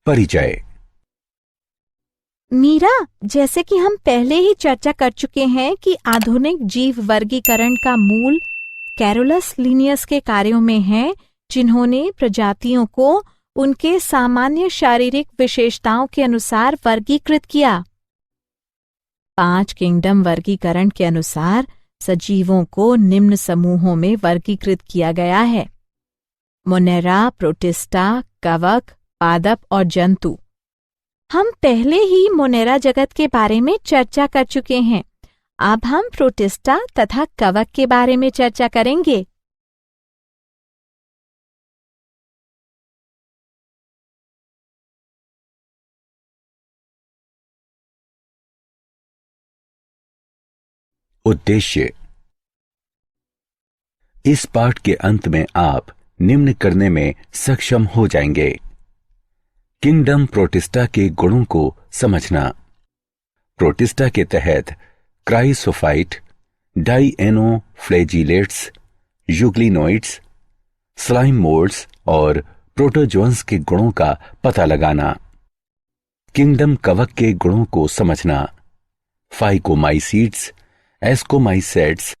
परिचय। मीरा, जैसे कि हम पहले ही चर्चा कर चुके हैं कि आधुनिक जीव वर्गीकरण का मूल कैरोलस लिनियस के कार्यों में है, जिन्होंने प्रजातियों को उनके सामान्य शारीरिक विशेषताओं के अनुसार वर्गीकृत किया। 5 किंगडम वर्गीकरण के अनुसार सजीवों को निम्न समूहों में वर्गीकृत किया गया है: मोनेरा, प्रोटिस्टा, कवक, पादप और जंतु। हम पहले ही मोनेरा जगत के बारे में चर्चा कर चुके हैं। अब हम प्रोटिस्टा तथा कवक के बारे में चर्चा करेंगे। उद्देश्य। इस पाठ के अंत में आप निम्न करने में सक्षम हो जाएंगे: किंगडम प्रोटिस्टा के गुणों को समझना। प्रोटिस्टा के तहत क्राइसोफाइट, डाइएनोफ्लैजिलेट्स, यूग्लिनोइड्स, स्लाइम मोल्ड्स और प्रोटोजोन्स के गुणों का पता लगाना। किंगडम कवक के गुणों को समझना। फाइकोमाइसीड्स, एस्कोमाइसेट्स,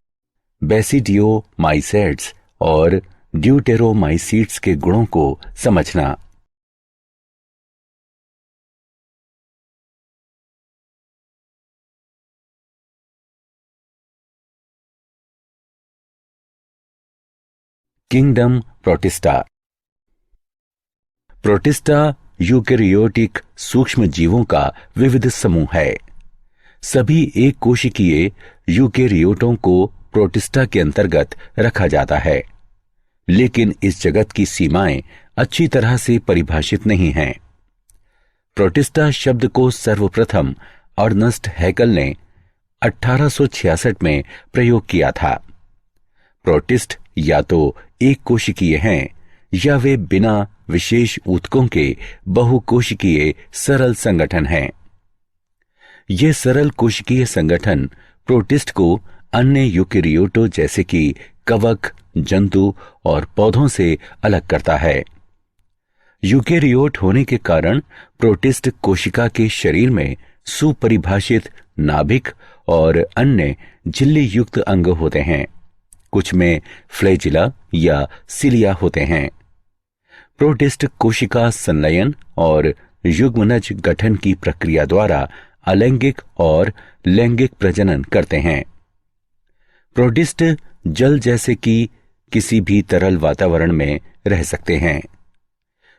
बेसिडियोमाइसेट्स और ड्यूटेरोमाइसीड्स के गुणों को समझना। Kingdom protista. प्रोटिस्टा यूकेरियोटिक सूक्ष्म जीवों का विविध समूह है। सभी एक कोशिकीय यूकेरियोटों को प्रोटिस्टा के अंतर्गत रखा जाता है, लेकिन इस जगत की सीमाएं अच्छी तरह से परिभाषित नहीं हैं। प्रोटिस्टा शब्द को सर्वप्रथम अर्नस्ट हैकल ने 1866 में प्रयोग किया था। प्रोटिस्ट या तो एक कोशिकीय हैं या वे बिना विशेष ऊतकों के बहुकोशिकीय सरल संगठन हैं। ये सरल कोशिकीय संगठन प्रोटिस्ट को अन्य यूकेरियोटों जैसे कि कवक, जंतु और पौधों से अलग करता है। यूकेरियोट होने के कारण प्रोटिस्ट कोशिका के शरीर में सुपरिभाषित नाभिक और अन्य झिल्ली युक्त अंग होते हैं। कुछ में फ्लैजिला या सिलिया होते हैं। प्रोटिस्ट कोशिका संलयन और युग्मनज गठन की प्रक्रिया द्वारा अलैंगिक और लैंगिक प्रजनन करते हैं। प्रोटिस्ट जल जैसे कि किसी भी तरल वातावरण में रह सकते हैं।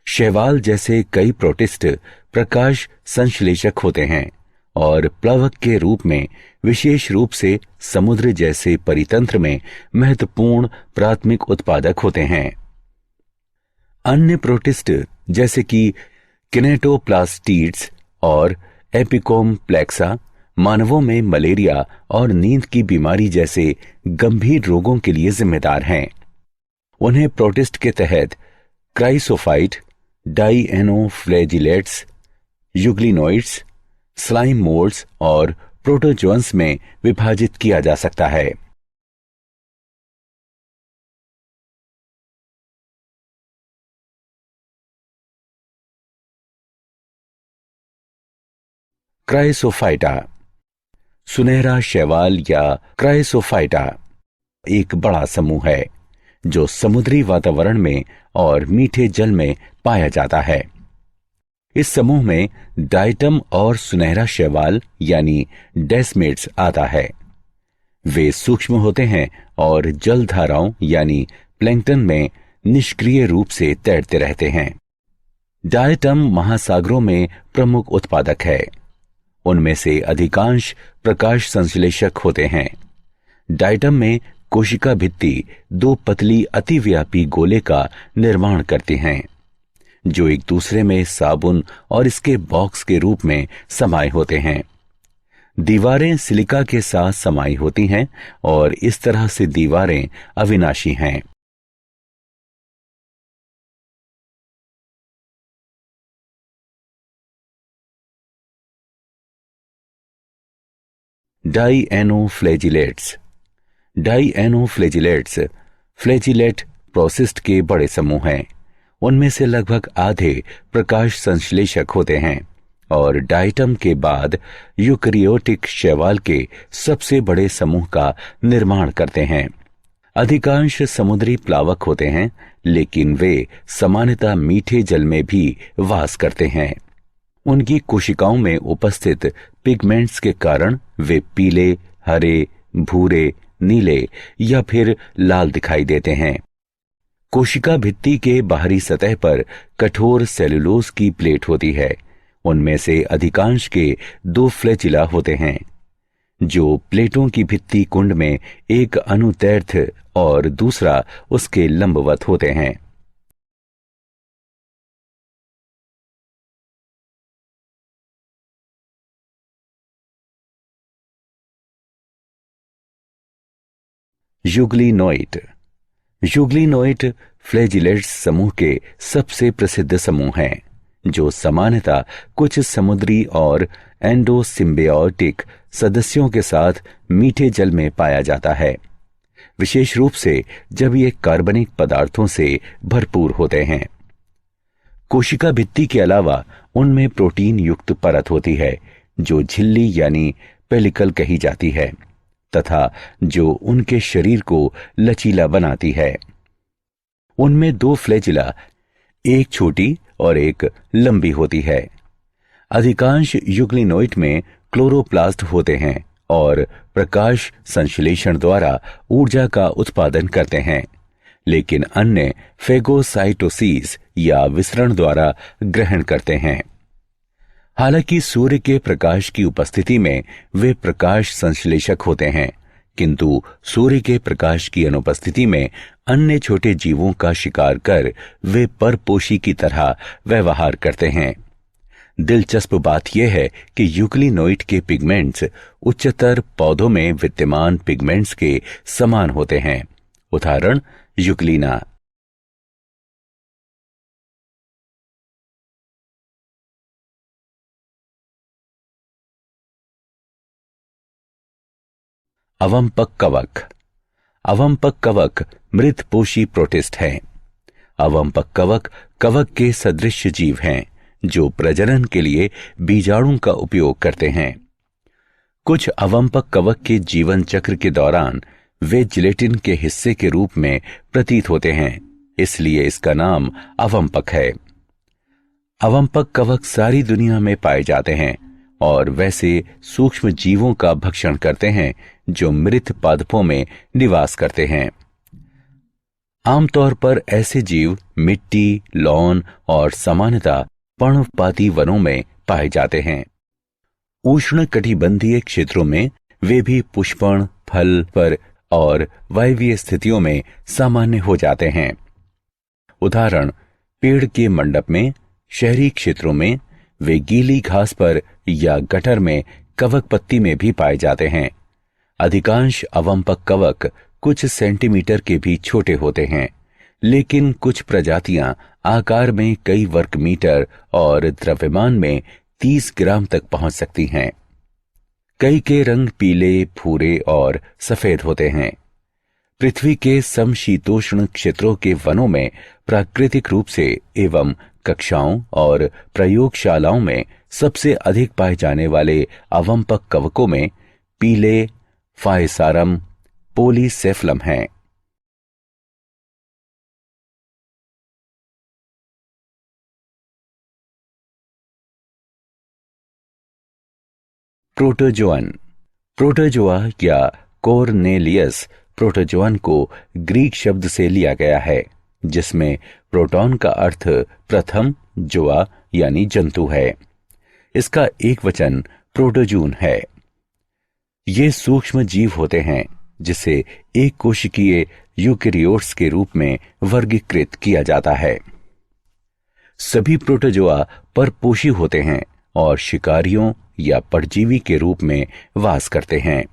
शैवाल जैसे कई प्रोटिस्ट प्रकाश संश्लेषक होते हैं और प्लवक के रूप में विशेष रूप से समुद्र जैसे परितंत्र में महत्वपूर्ण प्राथमिक उत्पादक होते हैं। अन्य प्रोटिस्ट जैसे कि किनेटोप्लास्टिड्स और एपिकोम्प्लेक्सा मानवों में मलेरिया और नींद की बीमारी जैसे गंभीर रोगों के लिए जिम्मेदार हैं। उन्हें प्रोटिस्ट के तहत क्राइसोफाइट, डाइएनोफ्लैजिलेट्स, यूग्लिनोइड्स, स्लाइम मोल्ड्स और प्रोटोजोन्स में विभाजित किया जा सकता है। क्राइसोफाइटा। सुनहरा शैवाल या क्राइसोफाइटा एक बड़ा समूह है जो समुद्री वातावरण में और मीठे जल में पाया जाता है। इस समूह में डाइटम और सुनहरा शैवाल यानी डेस्मेट्स आता है। वे सूक्ष्म होते हैं और जल धाराओं यानी प्लैंक्टन में निष्क्रिय रूप से तैरते रहते हैं। डाइटम महासागरों में प्रमुख उत्पादक है। उनमें से अधिकांश प्रकाश संश्लेषक होते हैं। डाइटम में कोशिका भित्ति 2 पतली अतिव्यापी गोले का निर्माण करती हैं, जो एक दूसरे में साबुन और इसके बॉक्स के रूप में समाये होते हैं। दीवारें सिलिका के साथ समाई होती हैं और इस तरह से दीवारें अविनाशी हैं। डाइएनोफ्लैजिलेट्स। डाइएनोफ्लैजिलेट्स फ्लैजिलेट प्रोसिस्ट के बड़े समूह हैं। उनमें से लगभग आधे प्रकाश संश्लेषक होते हैं और डाइटम के बाद यूकैरियोटिक शैवाल के सबसे बड़े समूह का निर्माण करते हैं। अधिकांश समुद्री प्लावक होते हैं, लेकिन वे सामान्यतः मीठे जल में भी वास करते हैं। उनकी कोशिकाओं में उपस्थित पिगमेंट्स के कारण वे पीले, हरे, भूरे, नीले या फिर लाल दिखाई देते हैं। कोशिका भित्ति के बाहरी सतह पर कठोर सेलुलोज की प्लेट होती है। उनमें से अधिकांश के 2 फ्लैजिला होते हैं, जो प्लेटों की भित्ति कुंड में एक अनुदैर्ध्य और दूसरा उसके लंबवत होते हैं। यूग्लिनोइड। यूग्लिनोइड फ्लैजिलेट्स समूह के सबसे प्रसिद्ध समूह हैं, जो सामान्यतः कुछ समुद्री और एंडोसिम्बियोटिक सदस्यों के साथ मीठे जल में पाया जाता है, विशेष रूप से जब ये कार्बनिक पदार्थों से भरपूर होते हैं। कोशिका भित्ति के अलावा उनमें प्रोटीन युक्त परत होती है, जो झिल्ली यानी पेलिकल कही जाती है, तथा जो उनके शरीर को लचीला बनाती है। उनमें 2 फ्लैजिला, एक छोटी और एक लंबी होती है। अधिकांश यूग्लिनोइड में क्लोरोप्लास्ट होते हैं और प्रकाश संश्लेषण द्वारा ऊर्जा का उत्पादन करते हैं, लेकिन अन्य फेगोसाइटोसिस या विसरण द्वारा ग्रहण करते हैं। हालांकि सूर्य के प्रकाश की उपस्थिति में वे प्रकाश संश्लेषक होते हैं, किंतु सूर्य के प्रकाश की अनुपस्थिति में अन्य छोटे जीवों का शिकार कर वे परपोषी की तरह व्यवहार करते हैं। दिलचस्प बात यह है कि यूग्लिनोइड के पिगमेंट्स उच्चतर पौधों में विद्यमान पिगमेंट्स के समान होते हैं। उदाहरण यूग्लिना। अवंपक कवक। अवंपक कवक मृतपोषी प्रोटिस्ट हैं। अवंपक कवक कवक के सदृश जीव हैं, जो प्रजनन के लिए बीजाणु का उपयोग करते हैं। कुछ अवंपक कवक के जीवन चक्र के दौरान वे जिलेटिन के हिस्से के रूप में प्रतीत होते हैं, इसलिए इसका नाम अवंपक है। अवंपक कवक सारी दुनिया में पाए जाते हैं और वैसे सूक्ष्म जीवों का भक्षण करते हैं जो मृत पादपों में निवास करते हैं। आमतौर पर ऐसे जीव मिट्टी, लॉन और सामान्यतः पर्णपाती वनों में पाए जाते हैं। उष्ण कटिबंधीय क्षेत्रों में वे भी पुष्पण, फल पर और वायवीय स्थितियों में सामान्य हो जाते हैं। उदाहरण पेड़ के मंडप में, शहरी क्षेत्रों में वे गीली घास पर या गटर में कवक पत्ती में भी पाए जाते हैं। अधिकांश अवंपक कवक कुछ सेंटीमीटर के भी छोटे होते हैं, लेकिन कुछ प्रजातियां आकार में कई वर्ग मीटर और द्रव्यमान में 30 ग्राम तक पहुंच सकती हैं। कई के रंग पीले, भूरे और सफेद होते हैं। पृथ्वी के समशीतोष्ण क्षेत्रों के वनों में प्राकृतिक रूप से एवं कक्षाओं और प्रयोगशालाओं में सबसे अधिक पाए जाने वाले अवंपक कवकों में पीले फायसारम पोलीसेफलम हैं। प्रोटोजोअन। प्रोटोजोआ या कोर्नेलियस प्रोटोजोअन को ग्रीक शब्द से लिया गया है, जिसमें प्रोटॉन का अर्थ प्रथम, जोआ यानी जंतु है। इसका एक वचन प्रोटोजून है। ये सूक्ष्म जीव होते हैं जिसे एक कोशिकीय यूकैरियोट्स के रूप में वर्गीकृत किया जाता है। सभी प्रोटोजोआ परपोषी होते हैं और शिकारियों या परजीवी के रूप में वास करते हैं।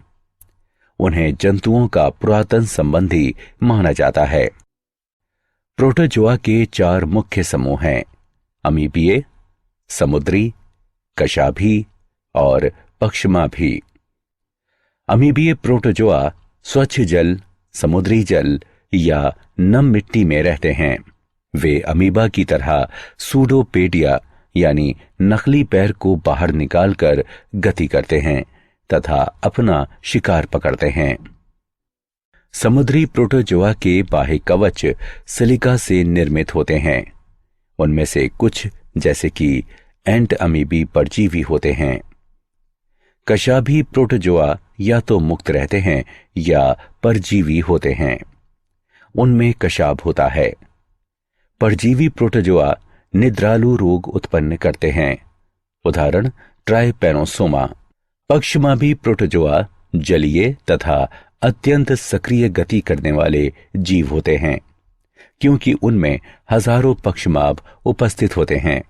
उन्हें जंतुओं का पुरातन संबंधी माना जाता है। प्रोटोजोआ के 4 मुख्य समूह हैं: अमीबीय, समुद्री, कशाभी और पक्षमाभी। अमीबीय प्रोटोजोआ स्वच्छ जल, समुद्री जल या नम मिट्टी में रहते हैं। वे अमीबा की तरह सूडोपेडिया यानी नकली पैर को बाहर निकालकर गति करते हैं तथा अपना शिकार पकड़ते हैं। समुद्री प्रोटोजोआ के बाह्य कवच सिलिका से निर्मित होते हैं। उनमें से कुछ जैसे कि एंट अमीबी परजीवी होते हैं। कशाभी प्रोटोजोआ या तो मुक्त रहते हैं या परजीवी होते हैं। उनमें कशाभ होता है। परजीवी प्रोटोजोआ निद्रालु रोग उत्पन्न करते हैं। उदाहरण ट्राइपैनोसोमा। पक्षमाभी प्रोटोजोआ जलीय तथा अत्यंत सक्रिय गति करने वाले जीव होते हैं, क्योंकि उनमें हजारों पक्षमाभ उपस्थित होते हैं।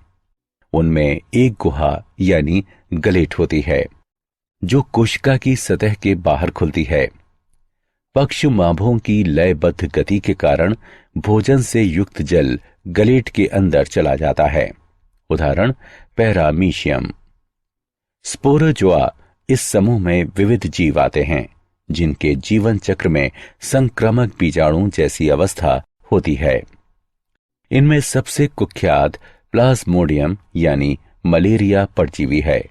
उनमें एक गुहा यानी गलेट होती है जो कोशिका की सतह के बाहर खुलती है। पक्षमाभों की लयबद्ध गति के कारण भोजन से युक्त जल गलेट के अंदर चला जाता है। उदाहरण पैरामीशियम। स्पोरोजोआ इस समूह में विविध जीव आते हैं जिनके जीवन चक्र में संक्रामक बीजाणु जैसी अवस्था होती है। इनमें सबसे कुख्यात प्लाज्मोडियम यानी मलेरिया परजीवी है,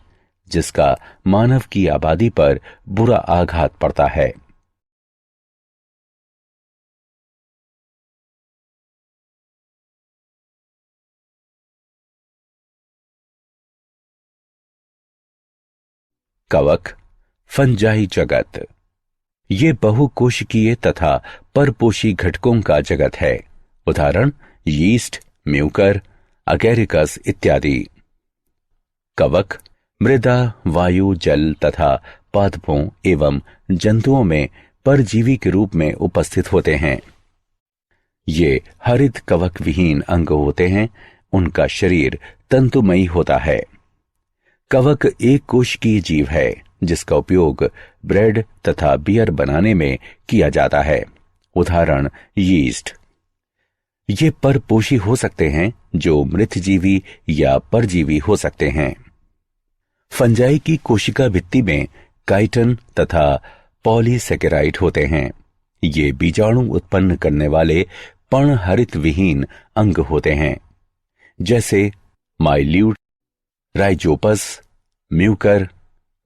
जिसका मानव की आबादी पर बुरा आघात पड़ता है। कवक फंजाई जगत। ये बहुकोशिकीय तथा परपोषी घटकों का जगत है। उदाहरण यीस्ट, म्यूकर, अगेरिकस इत्यादि। कवक मृदा, वायु, जल तथा पादपों एवं जंतुओं में परजीवी के रूप में उपस्थित होते हैं। ये हरित कवक विहीन अंग होते हैं। उनका शरीर तंतुमयी होता है। कवक एक कोशिकीय जीव है जिसका उपयोग ब्रेड तथा बियर बनाने में किया जाता है। उदाहरण यीस्ट। ये परपोषी हो सकते हैं जो मृतजीवी या परजीवी हो सकते हैं। फंजाई की कोशिका भित्ति में काइटन तथा पॉलीसेकेराइड होते हैं। ये बीजाणु उत्पन्न करने वाले पर्णहरित विहीन अंग होते हैं, जैसे mildew, rhizopus, mucor,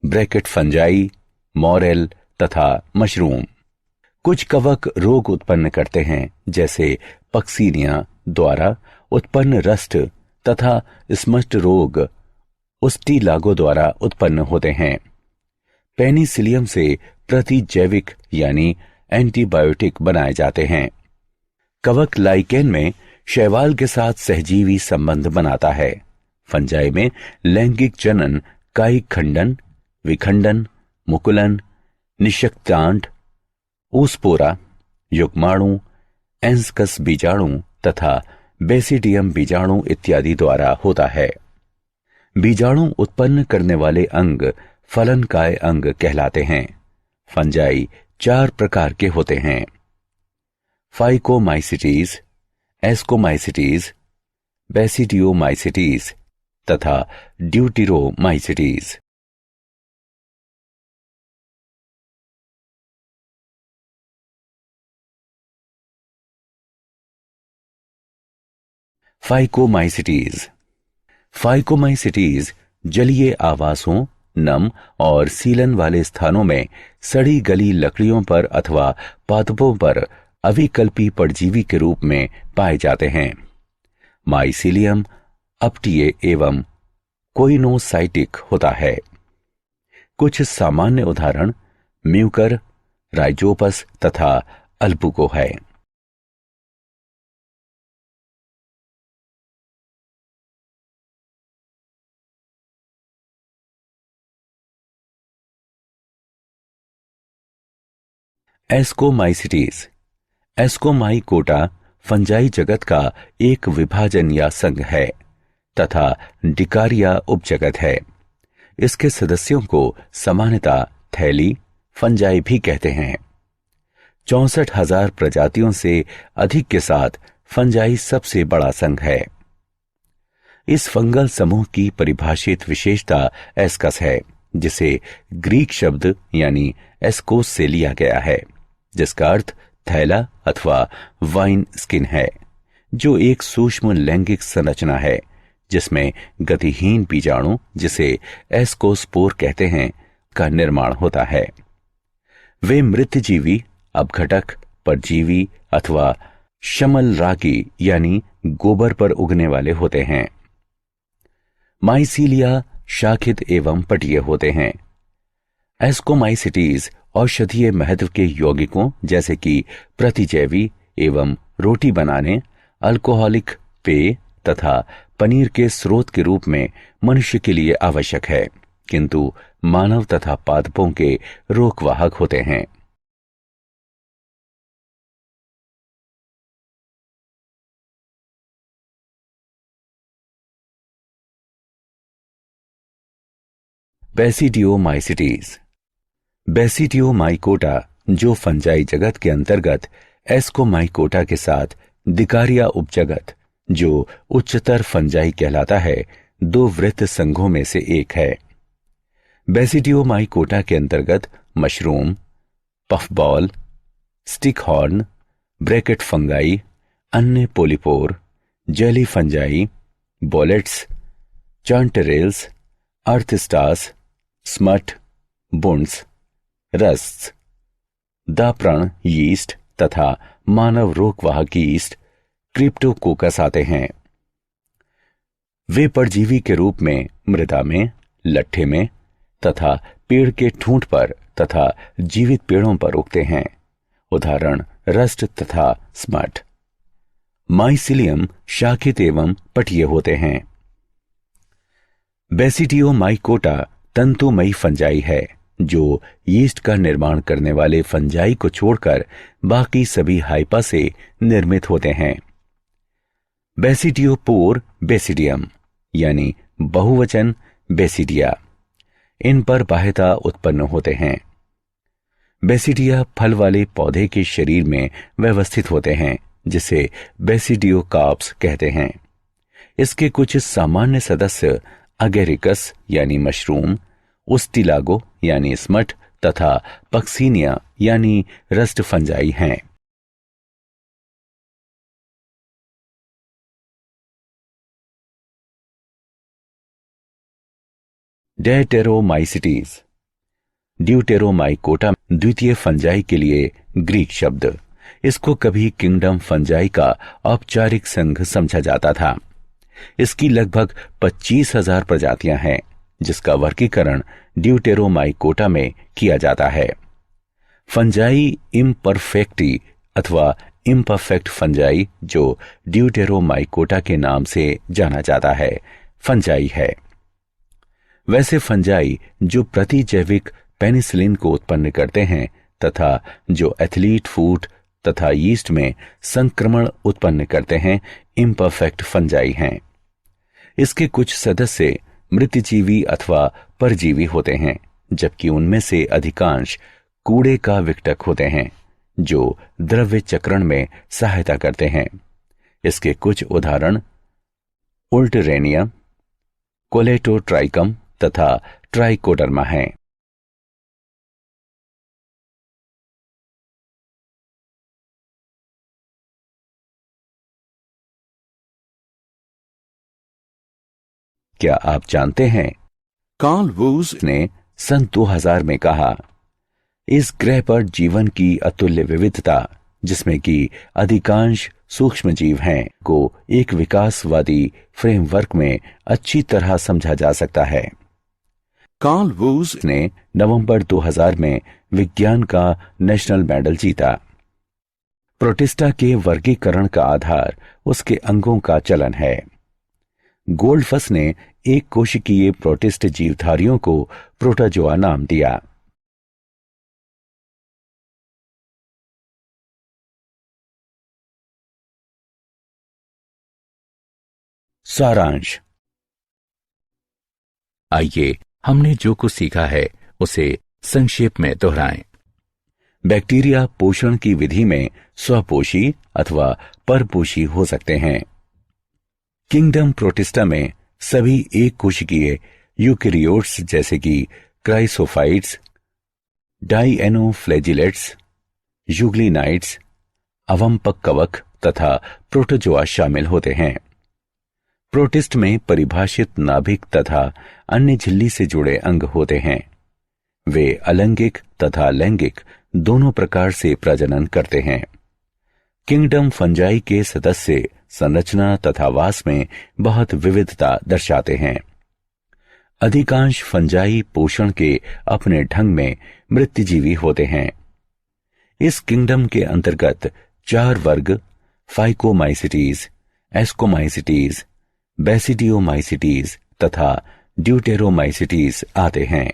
bracket fungi, morel तथा मशरूम। कुछ कवक रोग उत्पन्न करते हैं, जैसे पक्सीनिया द्वारा उत्पन्न रस्ट तथा स्मस्ट रोग उस्टीलागो द्वारा उत्पन्न होते हैं। पेनिसिलियम से प्रतिजैविक यानी एंटीबायोटिक बनाए जाते हैं। कवक लाइकेन में शैवाल के साथ सहजीवी संबंध बनाता है। फंजाई में लैंगिक जनन, कायिक खंडन, विखंडन, मुकुलन, निषक्तांड, ऊस्पोरा, युग्माणु, एंस्कस बीजाणु तथा बेसिडियम बीजाणु इत्यादि द्वारा होता है। बीजाणु उत्पन्न करने वाले अंग फलनकाय अंग कहलाते हैं। फंजाई 4 प्रकार के होते हैं: फाइकोमाइसिटीज, एस्कोमाइसिटीज, बेसिडियोमाइसिटीज तथा ड्यूटिरोमाइसिटीज। फाइकोमाइसिटीज। फाइकोमाइसिटीज जलीय आवासों, नम और सीलन वाले स्थानों में सड़ी गली लकड़ियों पर अथवा पादपों पर अविकल्पी परजीवी के रूप में पाए जाते हैं। माइसीलियम अपटीय एवं कोइनोसाइटिक होता है। कुछ सामान्य उदाहरण म्यूकर, राइजोपस तथा अल्बुको है। एस्कोमाइसिटीज। एस्कोमाइकोटा फंजाई जगत का एक विभाजन या संघ है तथा डिकारिया उपजगत है। इसके सदस्यों को सामान्यतः थैली फंजाई भी कहते हैं। 64,000 प्रजातियों से अधिक के साथ फंजाई सबसे बड़ा संघ है। इस फंगल समूह की परिभाषित विशेषता एस्कस है, जिसे ग्रीक शब्द यानी एस्कोस से लिया गया है, जिसका अर्थ थैला अथवा वाइन स्किन है, जो एक सूक्ष्म लैंगिक संरचना है जिसमें गतिहीन बीजाणु, जिसे एस्कोस्पोर कहते हैं, का निर्माण होता है। वे मृतजीवी, अपघटक, परजीवी अथवा शमलरागी यानी गोबर पर उगने वाले होते हैं। माइसीलिया शाखित एवं पटीय होते हैं। एस्कोमाइसिटीज औषधीय महत्व के यौगिकों जैसे कि प्रतिजैवी एवं रोटी बनाने, अल्कोहलिक पेय तथा पनीर के स्रोत के रूप में मनुष्य के लिए आवश्यक है, किंतु मानव तथा पादपों के रोगवाहक होते हैं। बेसिडियोमाइसिटीज। बेसिडियोमाइकोटा, जो फंजाई जगत के अंतर्गत एस्कोमाइकोटा के साथ दिकारिया उपजगत, जो उच्चतर फंजाई कहलाता है, दो वृत्त संघों में से एक है। बेसिडियोमाइकोटा के अंतर्गत mushroom, puffball, stinkhorn, bracket fungi, अन्य polypore, jelly fungi, boletes, chanterelles, earthstars, smut, bunts, rust, दाप्रण यीस्ट तथा मानव रोगवाहक यीस्ट क्रिप्टोकोकस आते हैं। वे परजीवी के रूप में मृदा में, लट्ठे में तथा पेड़ के ठूंठ पर तथा जीवित पेड़ों पर उगते हैं। उदाहरण रस्ट तथा स्मट। माइसिलियम शाखित एवं पटीय होते हैं। बेसिडियोमाइकोटा तंतुमयी फंजाई है, जो यीस्ट का निर्माण करने वाले फंजाई को छोड़कर बाकी सभी हाइपा से निर्मित होते हैं। बेसिडियोपोर बेसिडियम यानी बहुवचन बेसिडिया, इन पर बाह्यता उत्पन्न होते हैं। बेसिडिया फल वाले पौधे के शरीर में व्यवस्थित होते हैं, जिसे बेसिडियोकार्प्स कहते हैं। इसके कुछ सामान्य सदस्य अगेरिकस यानी मशरूम, उस्टिलागो यानी स्मट तथा पक्सीनिया यानी रस्ट फंजाई हैं। डेटेरोमाइसिटीज। ड्यूटेरोमाइकोटा द्वितीय फंजाई के लिए ग्रीक शब्द। इसको कभी किंगडम फंजाई का औपचारिक संघ समझा जाता था। इसकी लगभग 25,000 प्रजातियां हैं, जिसका वर्गीकरण ड्यूटेरोमाइकोटा में किया जाता है। फंजाई इम्परफेक्टी अथवा इम्परफेक्ट फंजाई, जो ड्यूटेरोमाइकोटा के नाम से जाना जाता है, फंजाई है। वैसे फंजाई जो प्रतिजैविक पेनिसिलिन को उत्पन्न करते हैं तथा जो एथलीट फूट तथा यीस्ट में संक्रमण उत्पन्न करते हैं, इम्परफेक्ट फंजाई हैं। इसके कुछ सदस्य मृतजीवी अथवा परजीवी होते हैं, जबकि उनमें से अधिकांश कूड़े का विघटक होते हैं, जो द्रव्य चक्रण में सहायता करते हैं। इसके कुछ उदाहरण उल्टरेनियम, कोलेटोट्राइकम तथा ट्राइकोडर्मा हैं। क्या आप जानते हैं, कार्ल वूज ने सन 2000 में कहा, इस ग्रह पर जीवन की अतुल्य विविधता, जिसमें कि अधिकांश सूक्ष्म जीव हैं, को एक विकासवादी फ्रेमवर्क में अच्छी तरह समझा जा सकता है। कार्ल वूज ने नवंबर 2000 में विज्ञान का नेशनल मेडल जीता। प्रोटिस्टा के वर्गीकरण का आधार उसके अंगों का चलन है। गोल्डफस ने एक कोशिकीय प्रोटिस्ट जीवधारियों को प्रोटोजोआ नाम दिया। सारांश। आइए हमने जो कुछ सीखा है उसे संक्षेप में दोहराएं। बैक्टीरिया पोषण की विधि में स्वपोषी अथवा परपोषी हो सकते हैं। किंगडम प्रोटिस्टा में सभी एक कोशिकीय यूकेरियोट्स जैसे कि क्राइसोफाइट्स, डाइएनोफ्लैजिलेट्स, यूग्लिनाइट्स, अवमपक कवक तथा प्रोटोजोआ शामिल होते हैं। प्रोटिस्ट में परिभाषित नाभिक तथा अन्य झिल्ली से जुड़े अंग होते हैं। वे अलैंगिक तथा लैंगिक दोनों प्रकार से प्रजनन करते हैं। किंगडम फंजाई के सदस्य संरचना तथा वास में बहुत विविधता दर्शाते हैं। अधिकांश फंजाई पोषण के अपने ढंग में मृत्युजीवी होते हैं। इस किंगडम के अंतर्गत 4 वर्ग फाइकोमाइसिटीज, एस्कोमाइसिटीज, बेसिडियोमाइसिटीज तथा ड्यूटेरोमाइसिटीज आते हैं।